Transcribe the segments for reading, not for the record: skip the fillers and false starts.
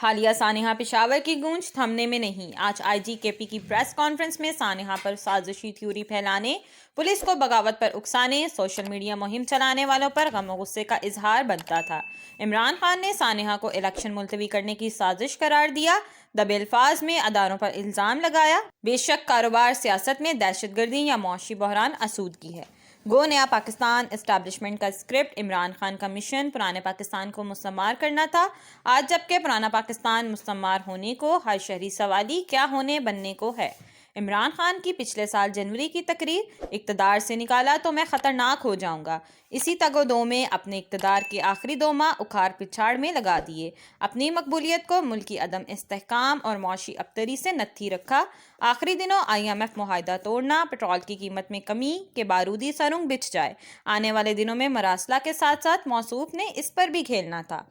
حالیہ سانحہ پشاور کی گونج تھمنے میں نہیں۔ آج آئی جی کے پی کی پریس کانفرنس میں سانحہ پر سازشی تھیوری پھیلانے، پولیس کو بغاوت پر اکسانے، سوشل میڈیا مہم چلانے والوں پر غم و غصے کا اظہار بنتا تھا۔ عمران خان نے سانحہ کو الیکشن ملتوی کرنے کی سازش قرار دیا، دبے الفاظ میں اداروں پر الزام لگایا۔ بے شک کاروبار سیاست میں دہشت گردی یا معاشی بحران آسودگی ہے۔ گو نیا پاکستان اسٹیبلشمنٹ کا اسکرپٹ عمران خان کا مشن پرانے پاکستان کو مستعمر کرنا تھا۔ آج جبکہ پرانا پاکستان مستعمر ہونے کو، ہر شہری سوالی کیا ہونے بننے کو ہے۔ عمران خان کی پچھلے سال جنوری کی تقریر، اقتدار سے نکالا تو میں خطرناک ہو جاؤں گا۔ اسی تگ و دو میں اپنے اقتدار کے آخری 2 ماہ اکھاڑ پچھاڑ میں لگا دیے، اپنی مقبولیت کو ملکی عدم استحکام اور معاشی ابتری سے نتھی رکھا۔ آخری دنوں آئی ایم ایف معاہدہ توڑنا، پٹرول کی قیمت میں کمی کہ بارودی سرنگ بچھ جائے، آنے والے دنوں میں مراسلہ کے ساتھ ساتھ موصوف نے اس پر بھی کھیلنا تھا۔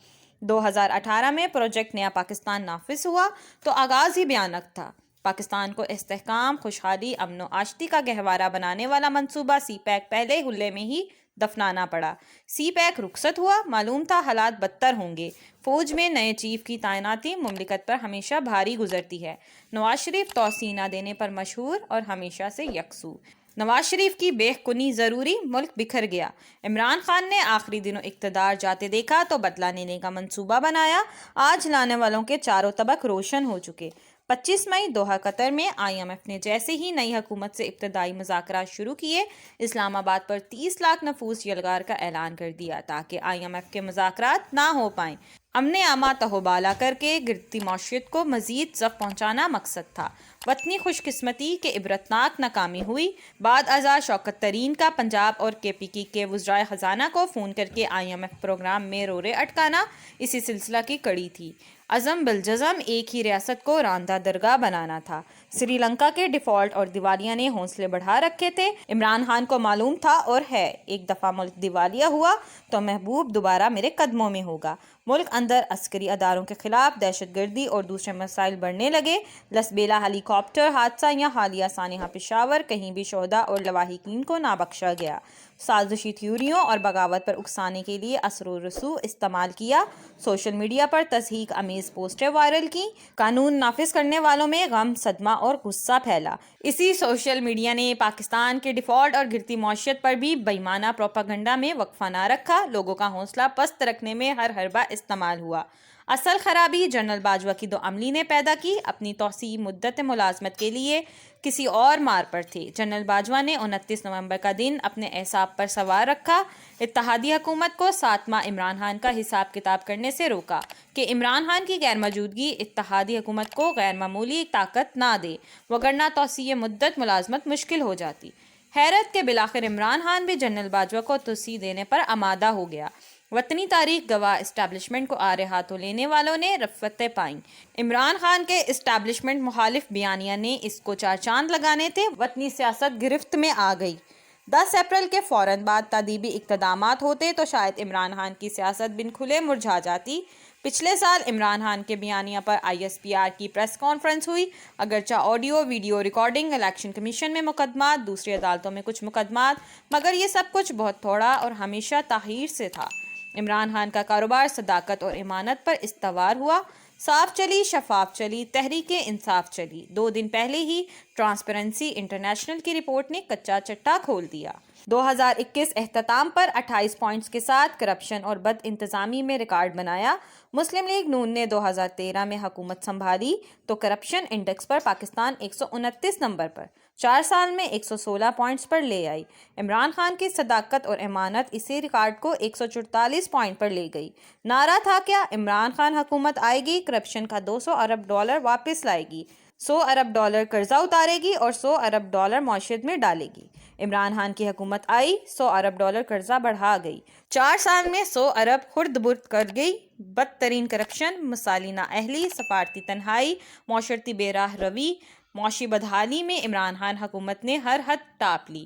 2018 میں پروجیکٹ نیا پاکستان نافذ ہوا تو آغاز ہی بھیانک تھا۔ پاکستان کو استحکام، خوشحالی، امن و آشتی کا گہوارہ بنانے والا منصوبہ سی پیک پہلے حلے میں ہی دفنانا پڑا۔ سی پیک رخصت ہوا، معلوم تھا حالات بدتر ہوں گے۔ فوج میں نئے چیف کی تعیناتی مملکت پر ہمیشہ بھاری گزرتی ہے۔ نواز شریف توسیع نہ دینے پر مشہور اور ہمیشہ سے یکسو۔ نواز شریف کی بے کنی ضروری، ملک بکھر گیا۔ عمران خان نے آخری دنوں اقتدار جاتے دیکھا تو بدلہ لینے کا منصوبہ بنایا۔ آج لانے والوں کے چاروں طبق روشن ہو چکے۔ 25 مئی دوحہ قطر میں آئی ایم ایف نے جیسے ہی نئی حکومت سے ابتدائی مذاکرات شروع کیے، اسلام آباد پر 30 لاکھ نفوس یلغار کا اعلان کر دیا تاکہ آئی ایم ایف کے مذاکرات نہ ہو پائیں۔ امن عامہ تہوبالا کر کے گرتی معیشت کو مزید ضعف پہنچانا مقصد تھا۔ وطنی خوش قسمتی کہ عبرتناک ناکامی ہوئی۔ بعد ازاں شوکت ترین کا پنجاب اور کے پی کی کے وزرائے خزانہ کو فون کر کے آئی ایم ایف پروگرام میں رورے اٹکانا اسی سلسلہ کی کڑی تھی۔ عزم بالجزم ایک ہی ریاست کو راندہ درگاہ بنانا تھا۔ سری لنکا کے ڈیفالٹ اور دیوالیہ نے حوصلے بڑھا رکھے تھے۔ عمران خان کو معلوم تھا اور ہے، ایک دفعہ ملک دیوالیہ ہوا تو محبوب دوبارہ میرے قدموں میں ہوگا۔ ملک اندر عسکری اداروں کے خلاف دہشت گردی اور دوسرے مسائل بڑھنے لگے۔ لسبیلا ہیلی کاپٹر حادثہ یا حالیہ سانحہ پشاور، کہیں بھی شہداء اور لواحقین کو نہ بخشا گیا۔ سازشی تھیوریوں اور بغاوت پر اکسانے کے لیے اثر و رسوخ استعمال کیا، سوشل میڈیا پر تضحیک آمیز پوسٹیں وائرل کی، قانون نافذ کرنے والوں میں غم، صدمہ اور غصہ پھیلا۔ اسی سوشل میڈیا نے پاکستان کے ڈیفالٹ اور گرتی معیشت پر بھی بے معنی پروپیگنڈا میں وقفہ نہ رکھا۔ لوگوں کا حوصلہ پست رکھنے میں ہر حربہ استعمال ہوا۔ اصل خرابی جنرل باجوہ کی 2 عملی نے پیدا کی، اپنی توسیعی مدت ملازمت کے لیے کسی اور مار پر تھے۔ جنرل باجوہ نے 29 نومبر کا دن اپنے اعصاب پر سوار رکھا، اتحادی حکومت کو 7 ماہ عمران خان کا حساب کتاب کرنے سے روکا کہ عمران خان کی غیر موجودگی اتحادی حکومت کو غیر معمولی طاقت نہ دے، وگرنہ توسیع مدت ملازمت مشکل ہو جاتی۔ حیرت کہ بالآخر عمران خان بھی جنرل باجوہ کو توسیع دینے پر آمادہ ہو گیا۔ وطنی تاریخ گواہ اسٹیبلشمنٹ کو آڑے ہاتھوں لینے والوں نے رفعتیں پائیں۔ عمران خان کے اسٹیبلشمنٹ مخالف بیانیہ نے اس کو 4 چاند لگانے تھے۔ وطنی سیاست گرفت میں آ گئی۔ 10 اپریل کے فوراً بعد تادیبی اقدامات ہوتے تو شاید عمران خان کی سیاست بن کھلے مرجھا جاتی۔ پچھلے سال عمران خان کے بیانیہ پر آئی ایس پی آر کی پریس کانفرنس ہوئی، اگرچہ audio video recording, election commission میں مقدمات، دوسری عدالتوں میں کچھ مقدمات، مگر یہ سب کچھ بہت تھوڑا اور ہمیشہ تاخیر سے تھا۔ عمران خان کا کاروبار صداقت اور امانت پر استوار ہوا، صاف چلی، شفاف چلی، تحریک انصاف چلی۔ 2 دن پہلے ہی ٹرانسپیرنسی انٹرنیشنل کی رپورٹ نے کچا چٹا کھول دیا۔ 2021 اختتام پر 28 پوائنٹس کے ساتھ کرپشن اور بد انتظامی میں ریکارڈ بنایا۔ مسلم لیگ نون نے 2013 میں حکومت سنبھالی تو کرپشن انڈیکس پر پاکستان 129 نمبر پر، 4 سال میں 116 پوائنٹس پر لے آئی۔ عمران خان کی صداقت اور امانت اسی ریکارڈ کو 144 پوائنٹ پر لے گئی۔ نعرہ تھا کیا؟ عمران خان حکومت آئے گی، کرپشن کا $200 ارب واپس لائے گی، $100 ارب قرضہ اتارے گی اور $100 ارب معیشت میں ڈالے گی۔ عمران خان کی حکومت آئی، $100 ارب قرضہ بڑھا گئی، 4 سال میں 100 ارب خرد برد کر گئی۔ بدترین کرپشن، مثالی نااہلی، سفارتی تنہائی، معاشرتی بے راہ روی، معاشی بدحالی میں عمران خان حکومت نے ہر حد ٹاپ لی۔